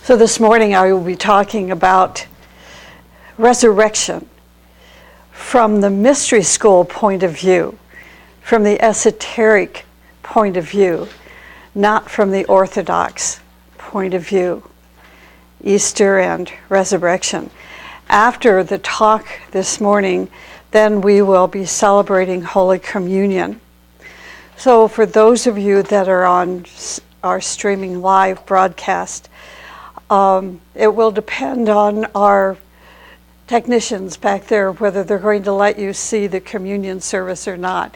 So this morning I will be talking about resurrection from the mystery school point of view, from the esoteric point of view, not from the orthodox point of view. Easter and resurrection. After the talk this morning, then we will be celebrating Holy Communion. So for those of you that are on our streaming live broadcast, it will depend on our technicians back there whether they're going to let you see the communion service or not.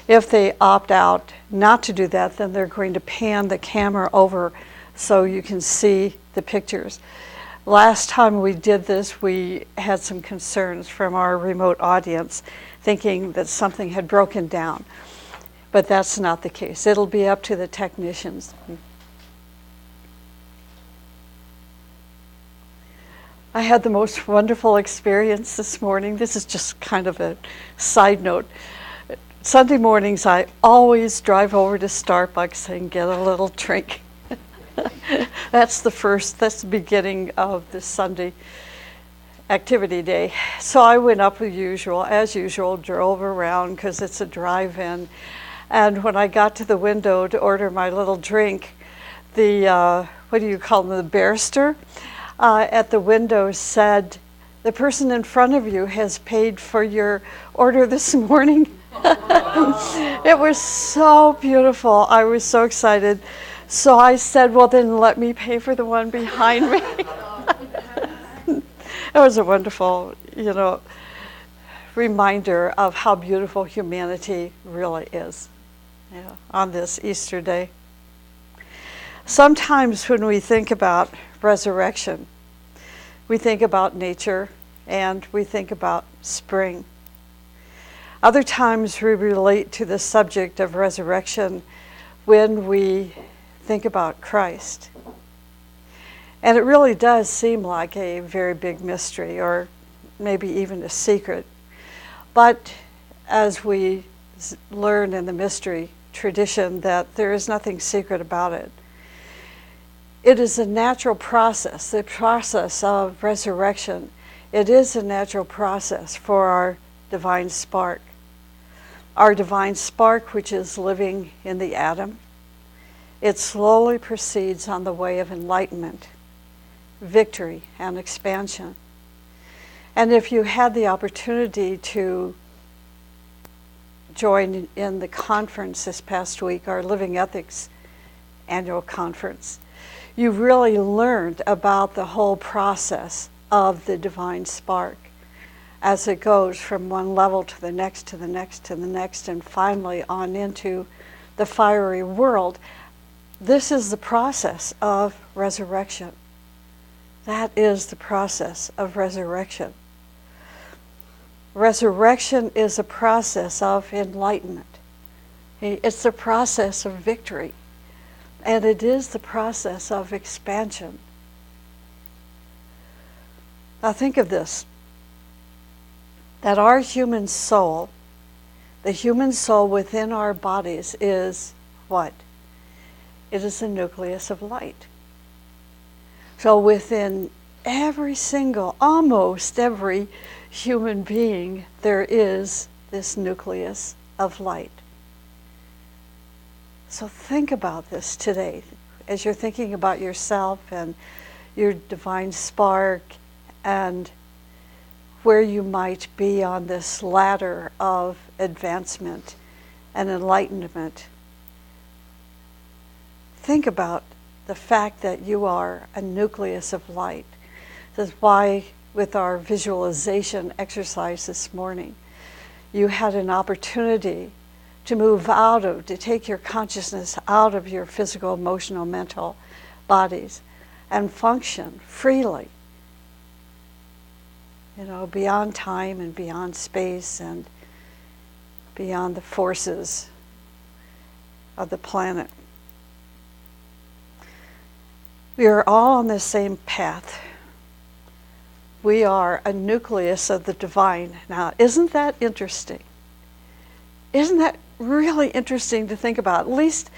If they opt out not to do that, then they're going to pan the camera over so you can see the pictures. Last time we did this, we had some concerns from our remote audience, thinking that something had broken down. But that's not the case. It'll be up to the technicians. I had the most wonderful experience this morning. This is just kind of a side note. Sunday mornings, I always drive over to Starbucks and get a little drink. That's the beginning of the Sunday activity day. So I went up as usual, drove around because it's a drive-in. And when I got to the window to order my little drink, the, what do you call them, the barrister at the window said, "The person in front of you has paid for your order this morning." It was so beautiful. I was so excited. So I said, "Well, then let me pay for the one behind me." It was a wonderful, reminder of how beautiful humanity really is, on this Easter day. Sometimes when we think about resurrection, we think about nature and we think about spring. Other times we relate to the subject of resurrection when we think about Christ. And it really does seem like a very big mystery, or maybe even a secret. But as we learn in the mystery tradition, that there is nothing secret about it. It is a natural process, the process of resurrection. It is a natural process for our divine spark. Our divine spark, which is living in the atom, it slowly proceeds on the way of enlightenment, victory, and expansion. And if you had the opportunity to join in the conference this past week, our Living Ethics annual conference, you really learned about the whole process of the divine spark as it goes from one level to the next, to the next, to the next, and finally on into the fiery world. This is the process of resurrection. That is the process of resurrection. Resurrection is a process of enlightenment. It's the process of victory. And it is the process of expansion. Now think of this, that our human soul, the human soul within our bodies is what? It is the nucleus of light. So within almost every human being, there is this nucleus of light. So think about this today as you're thinking about yourself and your divine spark and where you might be on this ladder of advancement and enlightenment. Think about the fact that you are a nucleus of light. That's why with our visualization exercise this morning, you had an opportunity to take your consciousness out of your physical, emotional, mental bodies and function freely, beyond time and beyond space and beyond the forces of the planet. We are all on the same path. We are a nucleus of the divine. Now, isn't that interesting? Isn't that really interesting to think about? At least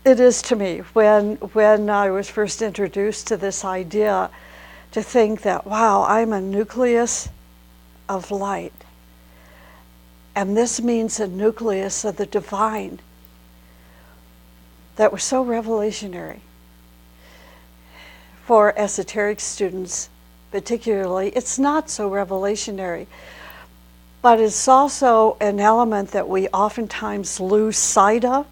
It is to me when I was first introduced to this idea, to think that, wow, I'm a nucleus of light. And this means a nucleus of the divine. That was so revolutionary. For esoteric students particularly, it's not so revolutionary. But it's also an element that we oftentimes lose sight of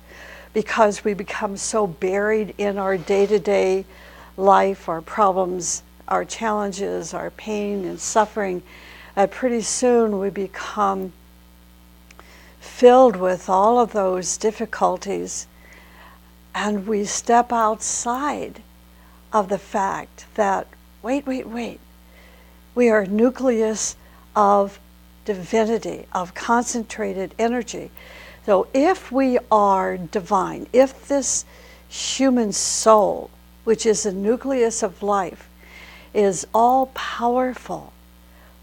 because we become so buried in our day-to-day life, our problems, our challenges, our pain and suffering, that pretty soon we become filled with all of those difficulties, and we step outside of the fact that, wait, we are a nucleus of divinity, of concentrated energy. So if we are divine, if this human soul, which is the nucleus of life, is all powerful,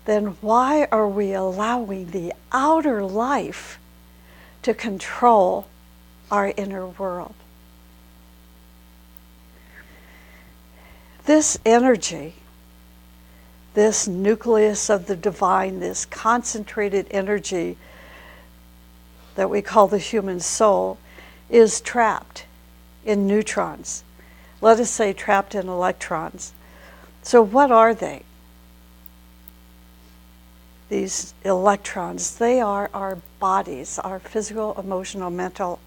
then why are we allowing the outer life to control our inner world? This energy, this nucleus of the divine, this concentrated energy that we call the human soul, is trapped in neutrons. Let us say trapped in electrons. So what are they? These electrons, they are our bodies, our physical, emotional, mental,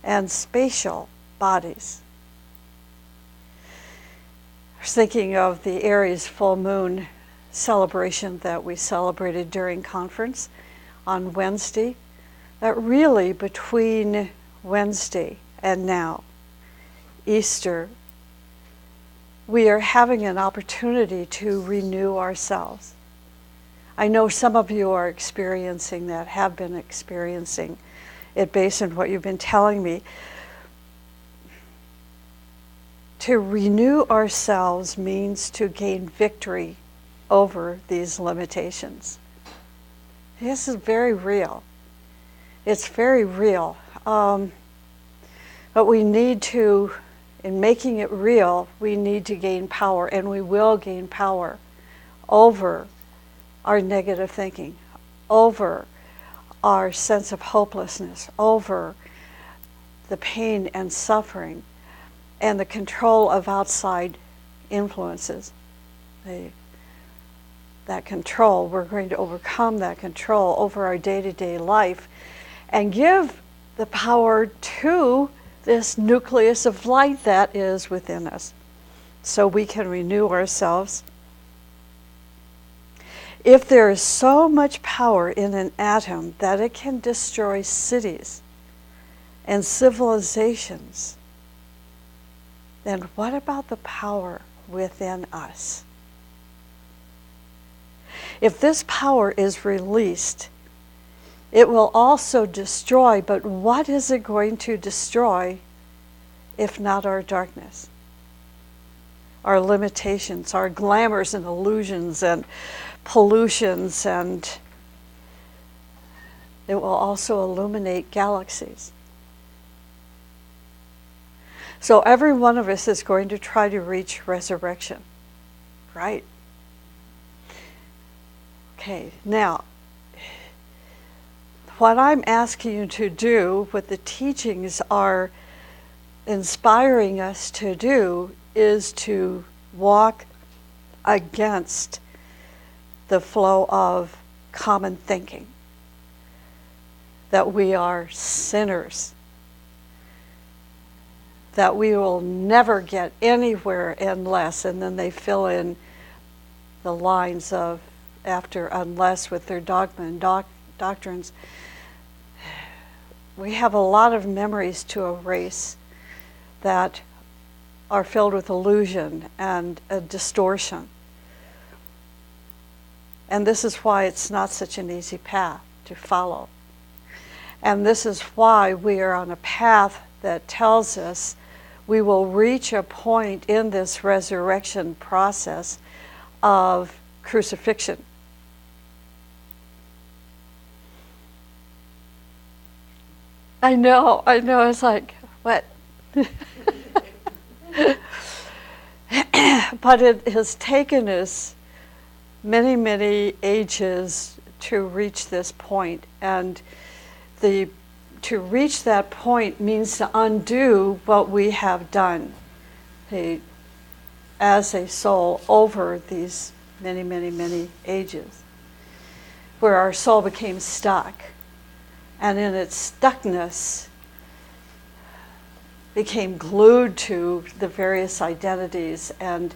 and spatial bodies. I was thinking of the Aries full moon celebration that we celebrated during conference on Wednesday. That really between Wednesday and now, Easter, we are having an opportunity to renew ourselves. I know some of you are experiencing that, have been experiencing it based on what you've been telling me. To renew ourselves means to gain victory over these limitations. This is very real. It's very real. But we need to, in making it real, we need to gain power, and we will gain power over our negative thinking, over our sense of hopelessness, over the pain and suffering, and the control of outside influences. That control, we're going to overcome that control over our day-to-day life and give the power to this nucleus of light that is within us, so we can renew ourselves. If there is so much power in an atom that it can destroy cities and civilizations, then what about the power within us? If this power is released, it will also destroy, but what is it going to destroy if not our darkness? Our limitations, our glamours and illusions and pollutions, and it will also illuminate galaxies. So every one of us is going to try to reach resurrection, right? Okay, now, what I'm asking you to do, what the teachings are inspiring us to do, is to walk against the flow of common thinking, that we are sinners, that we will never get anywhere unless, and then they fill in the lines of after unless with their dogma and doctrines. We have a lot of memories to erase that are filled with illusion and a distortion. And this is why it's not such an easy path to follow. And this is why we are on a path that tells us we will reach a point in this resurrection process of crucifixion. I know, it's like, what? But it has taken us many, many ages to reach this point. And to reach that point means to undo what we have done as a soul over these many, many, many ages, where our soul became stuck. And in its stuckness, became glued to the various identities and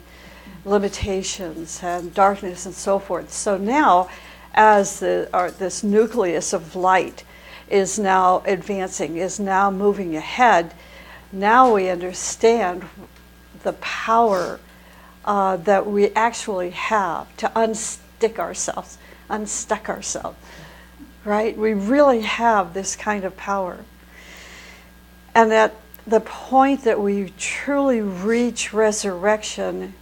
limitations and darkness and so forth. So now, as this nucleus of light is now advancing, is now moving ahead, now we understand the power that we actually have to unstuck ourselves, right? We really have this kind of power. And at the point that we truly reach resurrection,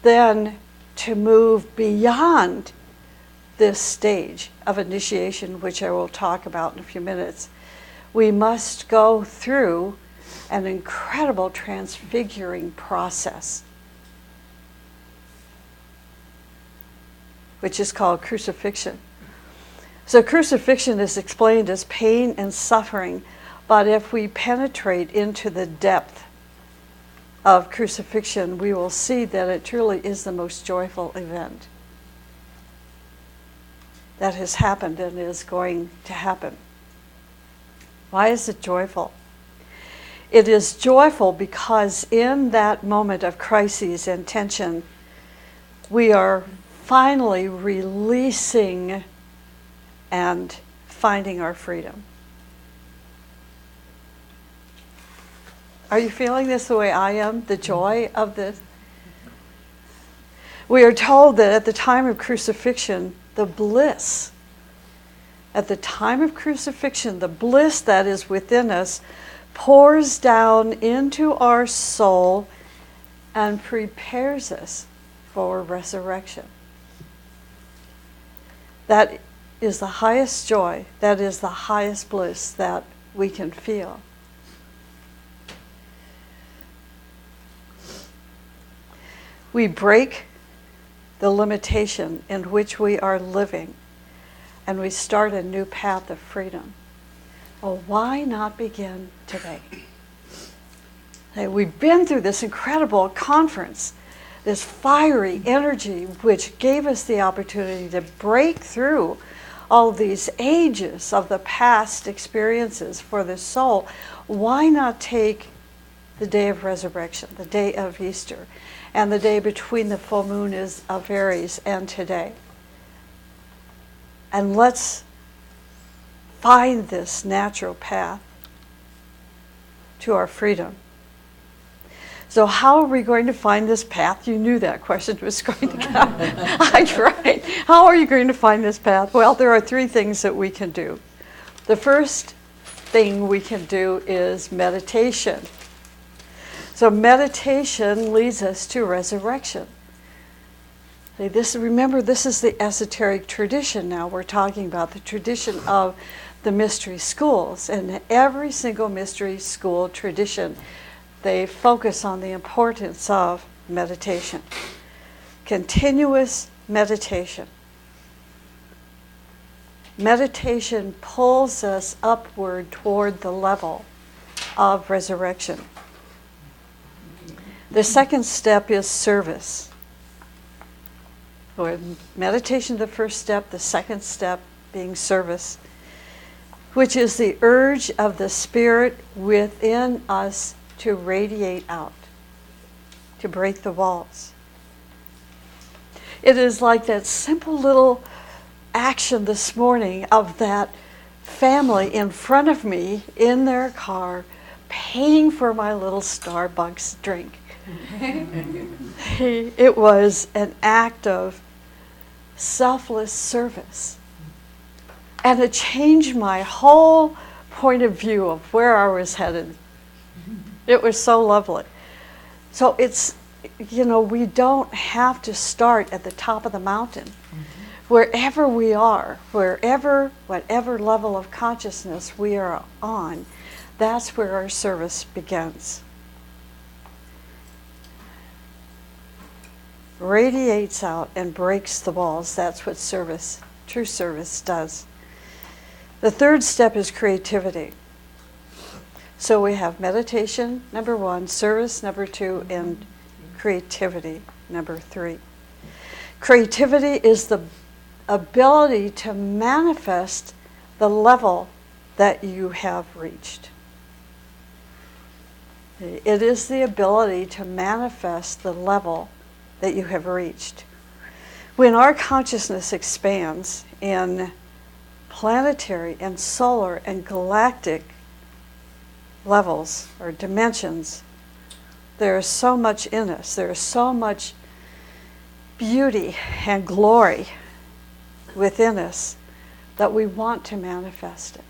then to move beyond this stage of initiation, which I will talk about in a few minutes, we must go through an incredible transfiguring process, which is called crucifixion. So crucifixion is explained as pain and suffering, but if we penetrate into the depth of crucifixion, we will see that it truly is the most joyful event that has happened and is going to happen. Why is it joyful? It is joyful because in that moment of crises and tension, we are finally releasing and finding our freedom. Are you feeling this the way I am? The joy of this? We are told that at the time of crucifixion, the bliss, at the time of crucifixion, the bliss that is within us pours down into our soul and prepares us for resurrection. That is the highest joy, that is the highest bliss that we can feel. We break the limitation in which we are living, and we start a new path of freedom. Well, why not begin today? Hey, we've been through this incredible conference, this fiery energy which gave us the opportunity to break through all these ages of the past experiences for the soul. Why not take the day of resurrection, the day of Easter, and the day between the full moon of Aries and today? And let's find this natural path to our freedom. So how are we going to find this path? You knew that question was going to come. I tried. How are you going to find this path? Well, there are three things that we can do. The first thing we can do is meditation. So meditation leads us to resurrection. Remember, this is the esoteric tradition now. We're talking about the tradition of the mystery schools. And every single mystery school tradition, they focus on the importance of meditation. Continuous meditation. Meditation pulls us upward toward the level of resurrection. The second step is service. Or meditation, the first step, the second step being service, which is the urge of the spirit within us to radiate out, to break the walls. It is like that simple little action this morning of that family in front of me in their car paying for my little Starbucks drink. It was an act of selfless service. And it changed my whole point of view of where I was headed. It was so lovely. So it's, we don't have to start at the top of the mountain. Wherever we are, whatever level of consciousness we are on, That's where our service begins. Radiates out and breaks the walls. That's what service, true service, does. The third step is creativity. So we have meditation, number 1, service, number 2, and creativity, number 3. Creativity is the ability to manifest the level that you have reached. It is the ability to manifest the level that you have reached. When our consciousness expands in planetary and solar and galactic levels or dimensions, there is so much in us. There is so much beauty and glory within us that we want to manifest it.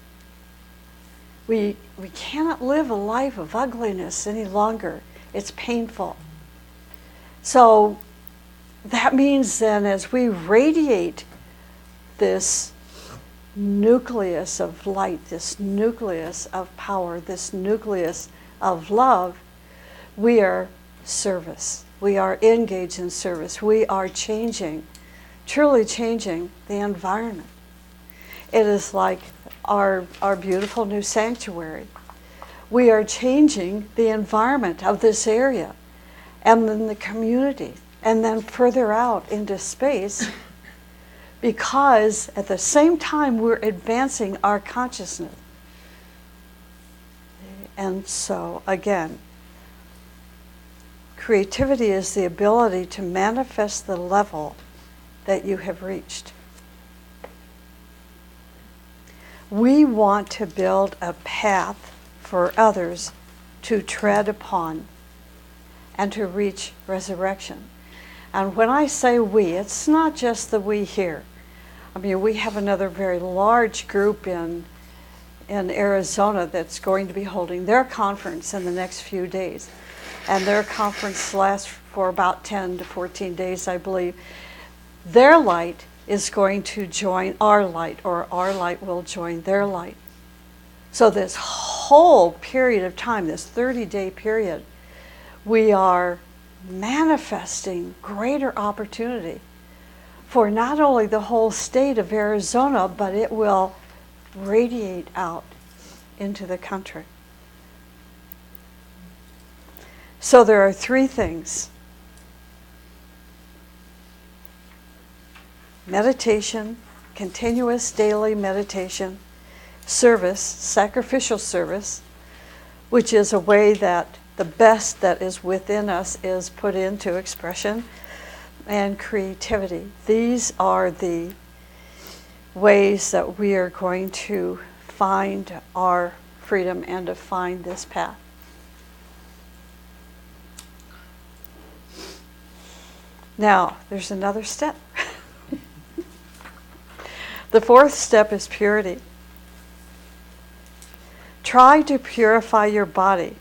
We cannot live a life of ugliness any longer. It's painful. So that means then as we radiate this nucleus of light, this nucleus of power, this nucleus of love, we are service. We are engaged in service. We are changing, truly changing the environment. It is like our beautiful new sanctuary. We are changing the environment of this area and then the community and then further out into space, because at the same time we're advancing our consciousness. And so again, creativity is the ability to manifest the level that you have reached. We want to build a path for others to tread upon and to reach resurrection. And when I say we, it's not just the we here. I mean, we have another very large group in Arizona that's going to be holding their conference in the next few days. And their conference lasts for about 10 to 14 days, I believe. Their light is going to join our light, or our light will join their light. So this whole period of time, this 30-day period, we are manifesting greater opportunity for not only the whole state of Arizona, but it will radiate out into the country. So there are 3 things: meditation, continuous daily meditation, service, sacrificial service, which is a way that the best that is within us is put into expression, and creativity. These are the ways that we are going to find our freedom and to find this path. Now, there's another step. The 4th step is purity. Try to purify your body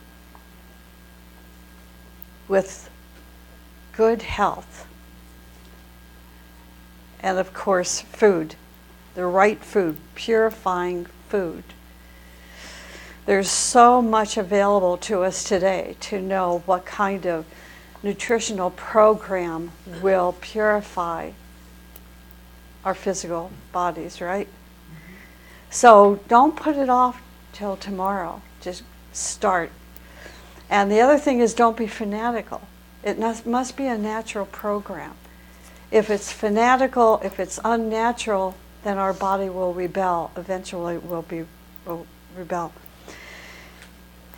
with good health. And of course, food, the right food, purifying food. There's so much available to us today to know what kind of nutritional program will purify our physical bodies, right? So don't put it off till tomorrow. Just start. And the other thing is, don't be fanatical. It must be a natural program. If it's fanatical, if it's unnatural, then our body will rebel. Eventually will rebel.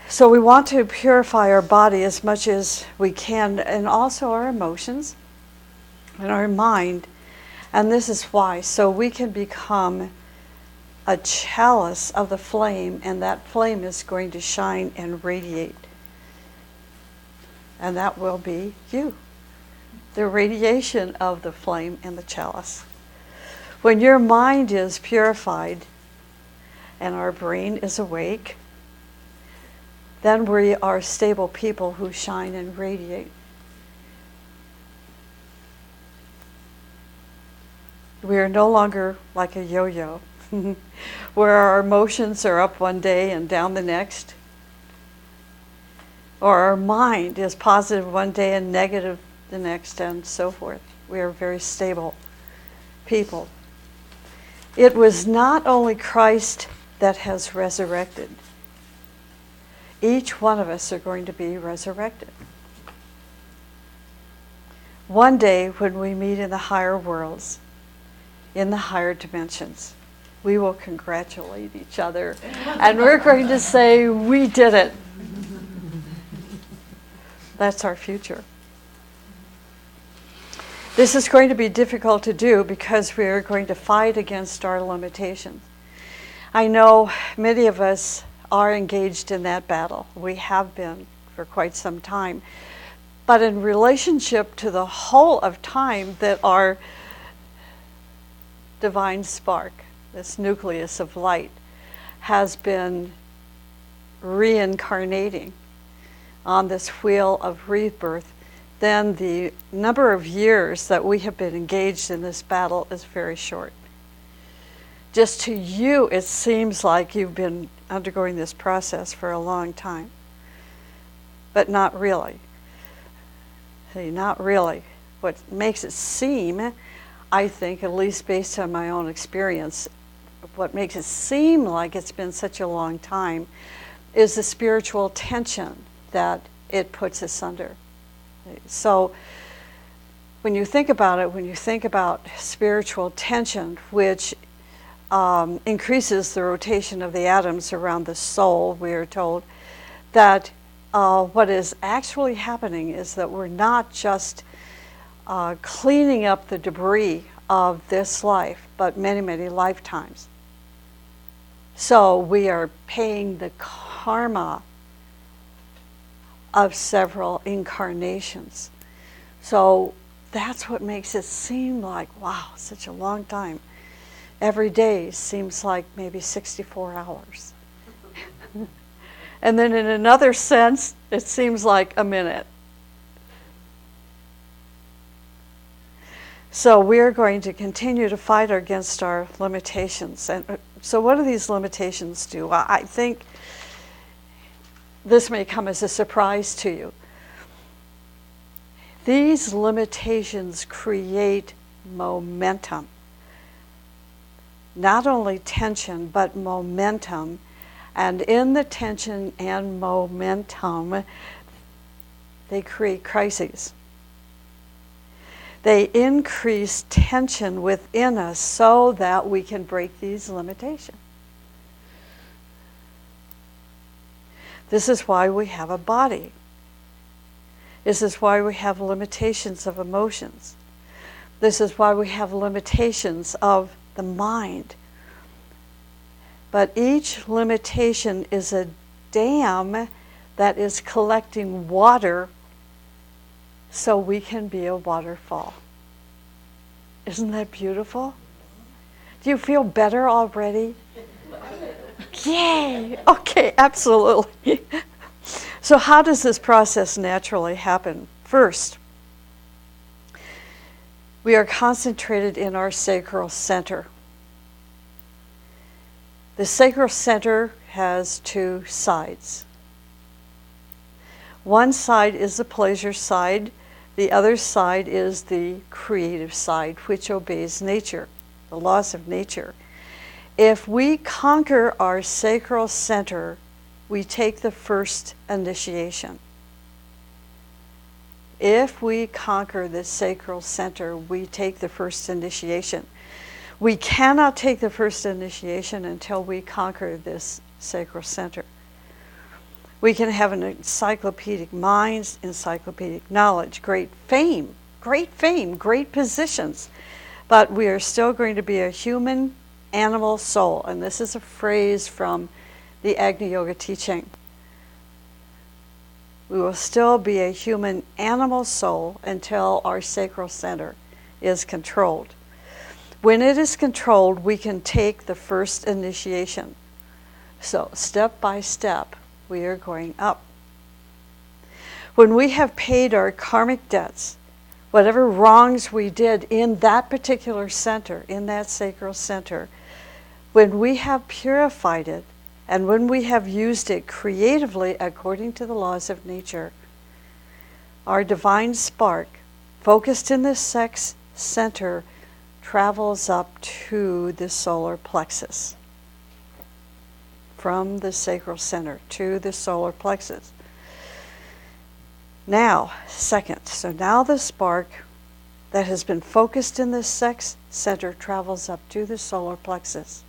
So we want to purify our body as much as we can, and also our emotions and our mind. And this is why. So we can become a chalice of the flame, and that flame is going to shine and radiate. And that will be you. The radiation of the flame and the chalice. When your mind is purified and our brain is awake, then we are stable people who shine and radiate. We are no longer like a yo-yo, where our emotions are up one day and down the next. or our mind is positive one day and negative the next, and so forth. We are very stable people. It was not only Christ that has resurrected. Each one of us are going to be resurrected. One day when we meet in the higher worlds, in the higher dimensions, we will congratulate each other and we're going to say, we did it. That's our future. This is going to be difficult to do because we are going to fight against our limitations. I know many of us are engaged in that battle. We have been for quite some time. But in relationship to the whole of time, that our divine spark, this nucleus of light, has been reincarnating on this wheel of rebirth, then the number of years that we have been engaged in this battle is very short. Just to you, it seems like you've been undergoing this process for a long time, but not really. See, not really. What makes it seem, I think, at least based on my own experience, what makes it seem like it's been such a long time is the spiritual tension that it puts us under. So when you think about it, when you think about spiritual tension, which increases the rotation of the atoms around the soul, we are told that what is actually happening is that we're not just cleaning up the debris of this life, but many, many lifetimes. So we are paying the karma of several incarnations. So that's what makes it seem like, wow, such a long time. Every day seems like maybe 64 hours. And then in another sense, it seems like a minute. So we're going to continue to fight against our limitations. And so what do these limitations do? I think this may come as a surprise to you. These limitations create momentum. Not only tension, but momentum. And in the tension and momentum, they create crises. They increase tension within us so that we can break these limitations. This is why we have a body. This is why we have limitations of emotions. This is why we have limitations of the mind. But each limitation is a dam that is collecting water so we can be a waterfall. Isn't that beautiful? Do you feel better already? Yay! Okay, absolutely. So how does this process naturally happen? First, we are concentrated in our sacral center. The sacral center has two sides. One side is the pleasure side. The other side is the creative side, which obeys nature, the laws of nature. If we conquer our sacral center, we take the first initiation. If we conquer the sacral center, we take the first initiation. We cannot take the first initiation until we conquer this sacral center. We can have an encyclopedic mind, encyclopedic knowledge, great fame, great positions, but we are still going to be a human animal soul. And this is a phrase from the Agni Yoga teaching. We will still be a human animal soul until our sacral center is controlled. When it is controlled, we can take the first initiation. So step by step, we are going up. When we have paid our karmic debts, whatever wrongs we did in that particular center, in that sacral center, when we have purified it, And when we have used it creatively according to the laws of nature, our divine spark, focused in the sex center, travels up to the solar plexus. From the sacral center to the solar plexus. Now, second, so now the spark that has been focused in the sex center travels up to the solar plexus.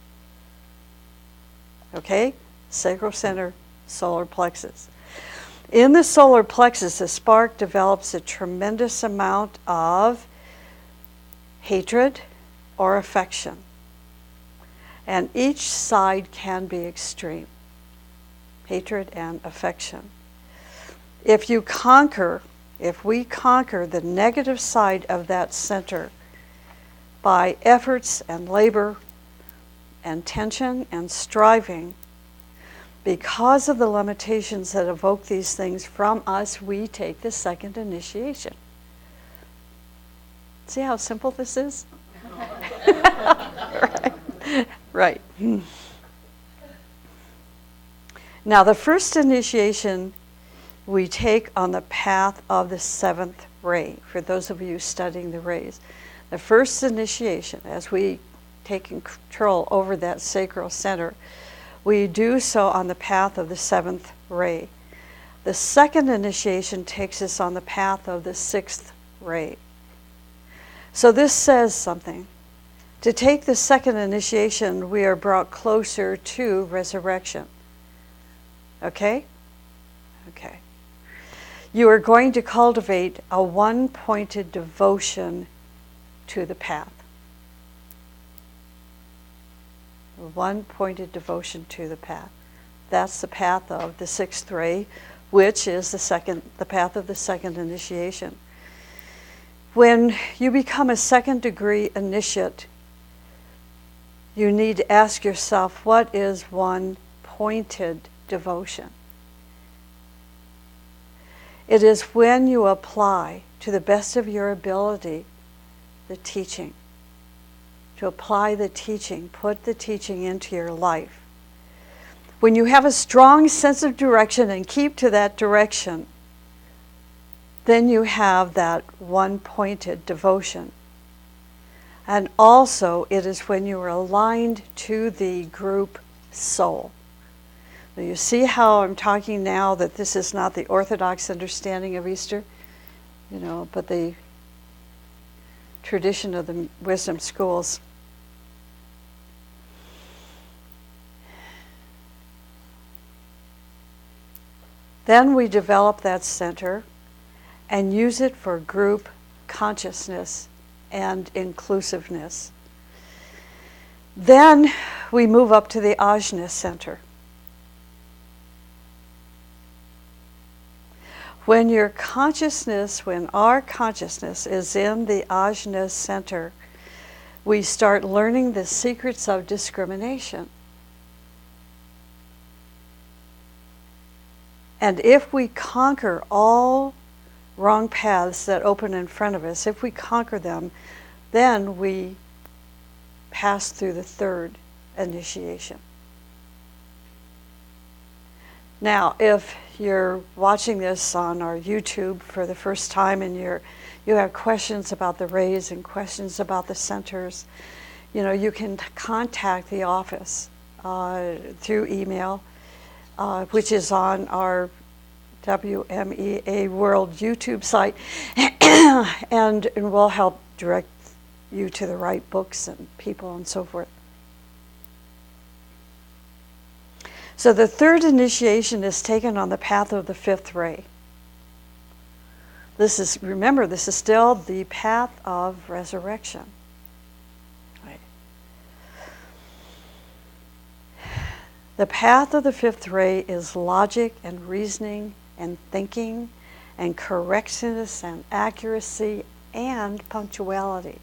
Okay? Sacral center, solar plexus. In the solar plexus, the spark develops a tremendous amount of hatred or affection. And each side can be extreme. Hatred and affection. If we conquer the negative side of that center by efforts and labor and tension and striving, because of the limitations that evoke these things from us, we take the second initiation. See how simple this is? Right. Now, the first initiation we take on the path of the seventh ray, for those of you studying the rays. The first initiation, as we take control over that sacral center, we do so on the path of the seventh ray. The second initiation takes us on the path of the sixth ray. So this says something. To take the second initiation, we are brought closer to resurrection. Okay? Okay. You are going to cultivate a one-pointed devotion to the path. A one-pointed devotion to the path. That's the path of the sixth ray, which is the path of the second initiation. When you become a second-degree initiate, you need to ask yourself, what is one-pointed devotion? It is when you apply, to the best of your ability, the teaching. To apply the teaching, put the teaching into your life. When you have a strong sense of direction and keep to that direction, then you have that one-pointed devotion. And also, it is when you are aligned to the group soul. Now, you see how I'm talking now that this is not the Orthodox understanding of Easter, but the tradition of the wisdom schools. Then we develop that center and use it for group consciousness and inclusiveness. Then we move up to the Ajna center. When our consciousness is in the Ajna center, we start learning the secrets of discrimination. And if we conquer all wrong paths that open in front of us, if we conquer them, then we pass through the third initiation. Now, if you're watching this on our YouTube for the first time and you have questions about the rays and questions about the centers, you can contact the office through email, which is on our WMEA World YouTube site, and we'll help direct you to the right books and people and so forth. So the third initiation is taken on the path of the fifth ray. Remember, this is still the path of resurrection. Right. The path of the fifth ray is logic and reasoning and thinking and correctness and accuracy and punctuality.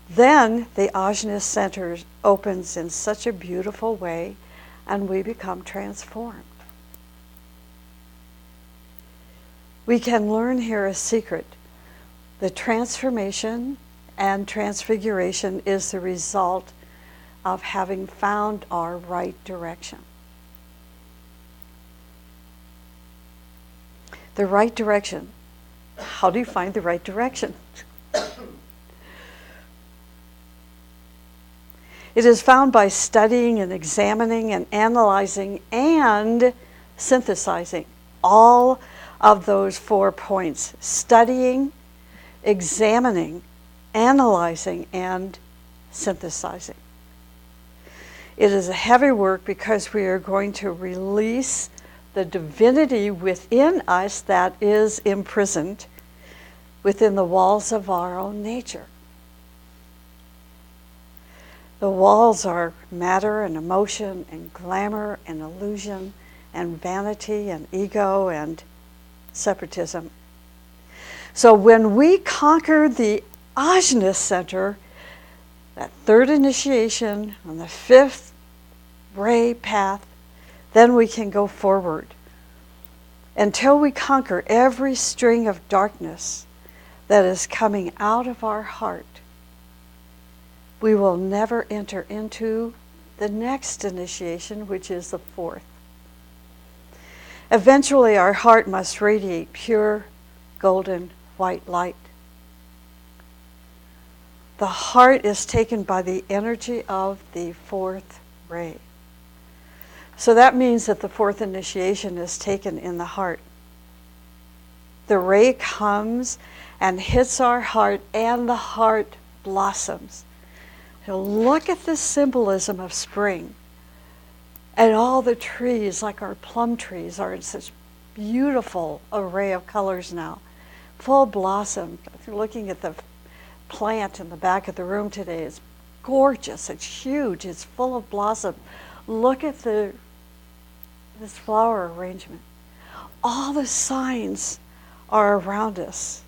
Then the Ajna center opens in such a beautiful way and we become transformed. We can learn here a secret. The transformation and transfiguration is the result of having found our right direction. The right direction. How do you find the right direction? It is found by studying and examining and analyzing and synthesizing all of those 4 points. Studying, examining, analyzing, and synthesizing. It is a heavy work because we are going to release the divinity within us that is imprisoned within the walls of our own nature. The walls are matter and emotion and glamour and illusion and vanity and ego and separatism. So when we conquer the Izvara Center, that 3rd initiation on the 5th ray path, then we can go forward until we conquer every string of darkness that is coming out of our heart. We will never enter into the next initiation, which is the 4th. Eventually, our heart must radiate pure, golden, white light. The heart is taken by the energy of the 4th ray. So that means that the 4th initiation is taken in the heart. The ray comes and hits our heart, and the heart blossoms. So look at the symbolism of spring. And all the trees, like our plum trees, are in such beautiful array of colors now. Full blossom. If you're looking at the plant in the back of the room today, it's gorgeous. It's huge. It's full of blossom. Look at this flower arrangement. All the signs are around us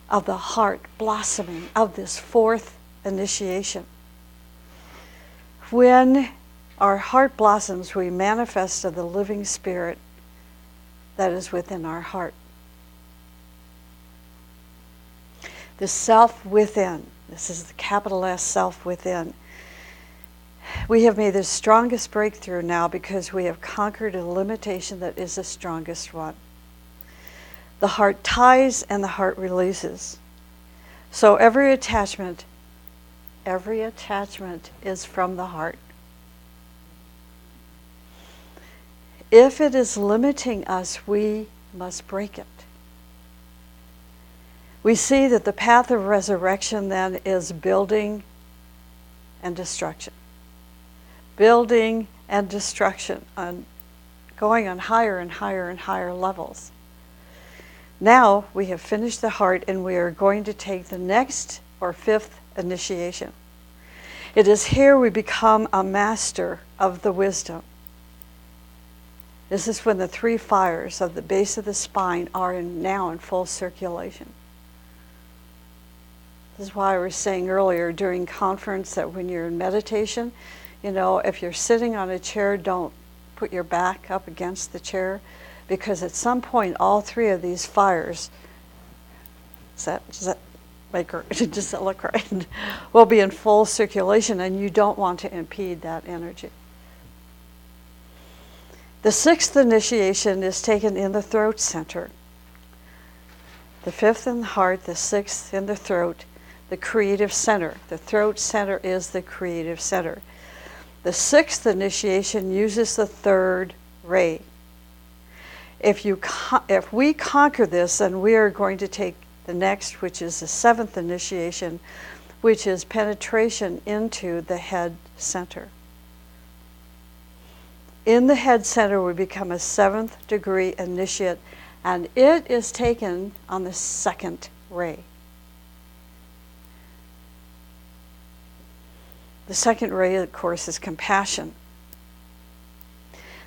of the heart blossoming, of this 4th initiation. When our heart blossoms, we manifest of the living spirit that is within our heart. The self within, this is the capital S, self within. We have made the strongest breakthrough now because we have conquered a limitation that is the strongest one. The heart ties and the heart releases. So every attachment is from the heart. If it is limiting us, we must break it. We see that the path of resurrection then is building and destruction. Building and destruction, going on higher and higher and higher levels. Now we have finished the heart, and we are going to take the next or 5th initiation. It is here we become a master of the wisdom. This is when the 3 fires of the base of the spine are now in full circulation. This is why I was saying earlier during conference that when you're in meditation, if you're sitting on a chair, don't put your back up against the chair, because at some point all 3 of these fires, does that look right? Will be in full circulation, and you don't want to impede that energy. The 6th initiation is taken in the throat center. The 5th in the heart, the 6th in the throat, the creative center. The throat center is the creative center. The 6th initiation uses the 3rd ray. If we conquer this, then we are going to take the next, which is the 7th initiation, which is penetration into the head center. In the head center, we become a 7th degree initiate, and it is taken on the 2nd ray. The 2nd ray, of course, is compassion.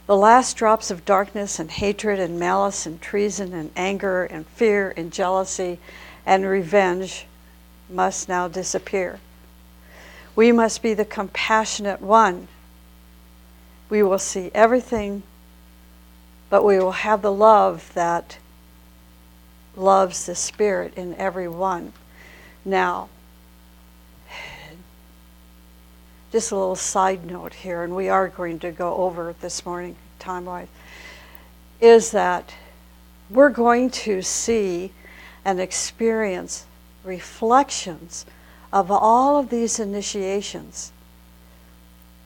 The last drops of darkness and hatred and malice and treason and anger and fear and jealousy and revenge must now disappear. We must be the compassionate one. We will see everything, but we will have the love that loves the spirit in every one. Now, just a little side note here, and we are going to go over it this morning, time-wise, is that we're going to see and experience reflections of all of these initiations,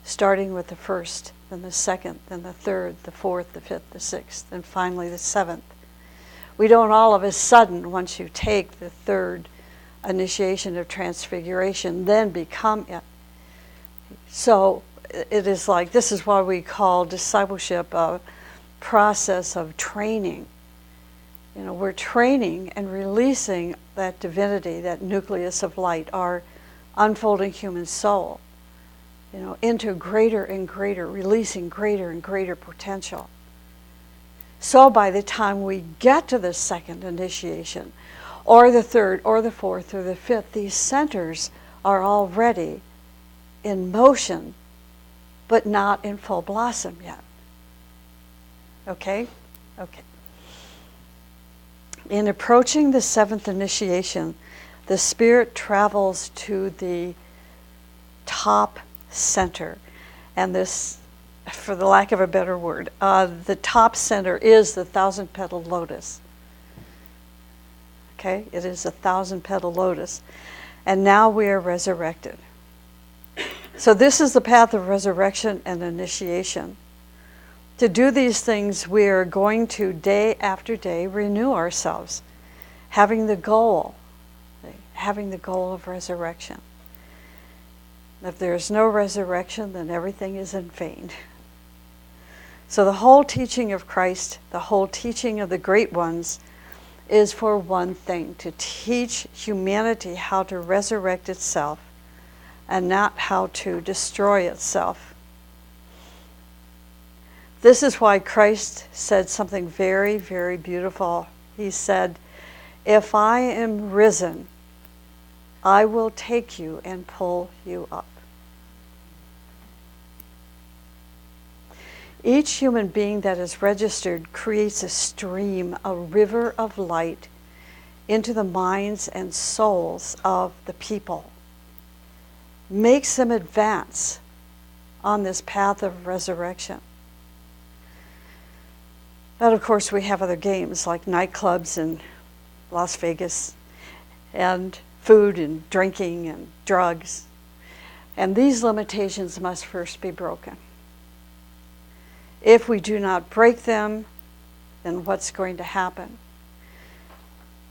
starting with the first, then the second, then the third, the fourth, the fifth, the sixth, and finally the seventh. We don't all of a sudden, once you take the third initiation of transfiguration, then become it. So it is like, this is why we call discipleship a process of training. You know, we're training and releasing that divinity, that nucleus of light, our unfolding human soul, you know, into greater and greater, releasing greater and greater potential. So by the time we get to the second initiation, or the third, or the fourth, or the fifth, these centers are already in motion, but not in full blossom yet. Okay? Okay. In approaching the seventh initiation, the spirit travels to the top center. And this, for the lack of a better word, the top center is the 1,000-petal lotus. Okay? It is a 1,000-petal lotus. And now we are resurrected. So this is the path of resurrection and initiation. To do these things, we are going to, day after day, renew ourselves, having the goal of resurrection. If there is no resurrection, then everything is in vain. So the whole teaching of Christ, the whole teaching of the great ones, is for one thing: to teach humanity how to resurrect itself and not how to destroy itself. This is why Christ said something very, very beautiful. He said, "If I am risen, I will take you and pull you up." Each human being that is registered creates a stream, a river of light into the minds and souls of the people, makes them advance on this path of resurrection. But of course we have other games like nightclubs in Las Vegas, and food and drinking and drugs. And these limitations must first be broken. If we do not break them, then what's going to happen?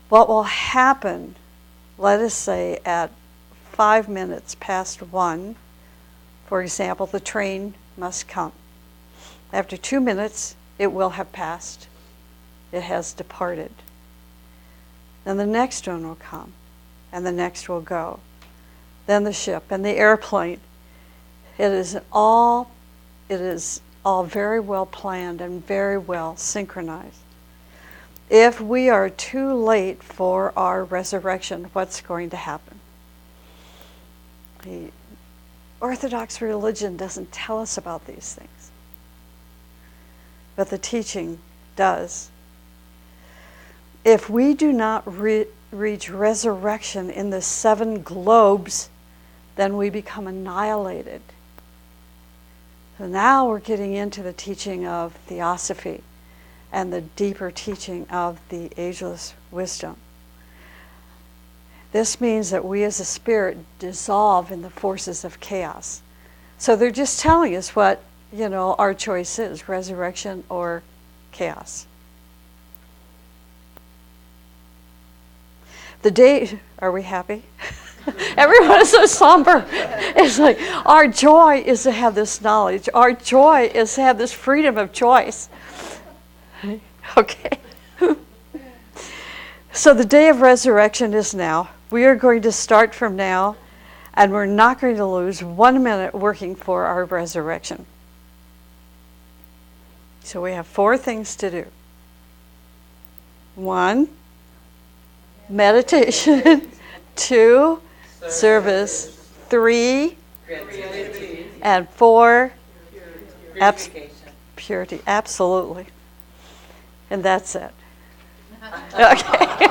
What will happen, let us say at 5 minutes past 1, for example, the train must come. After 2 minutes, it will have passed. It has departed. Then the next one will come, and the next will go. Then the ship and the airplane. It is all very well planned and very well synchronized. If we are too late for our resurrection, what's going to happen? The Orthodox religion doesn't tell us about these things, but the teaching does. If we do not reach resurrection in the 7 globes, then we become annihilated. So now we're getting into the teaching of theosophy and the deeper teaching of the ageless wisdom. This means that we as a spirit dissolve in the forces of chaos. So they're just telling us what, our choice is: resurrection or chaos. The day, are we happy? Everyone is so somber. It's like, our joy is to have this knowledge. Our joy is to have this freedom of choice. Okay. So the day of resurrection is now. We are going to start from now, and we're not going to lose 1 minute working for our resurrection. So we have 4 things to do. 1, meditation. 2, service. 3, creativity. And 4, Purification. purity. Absolutely. And that's it. Okay.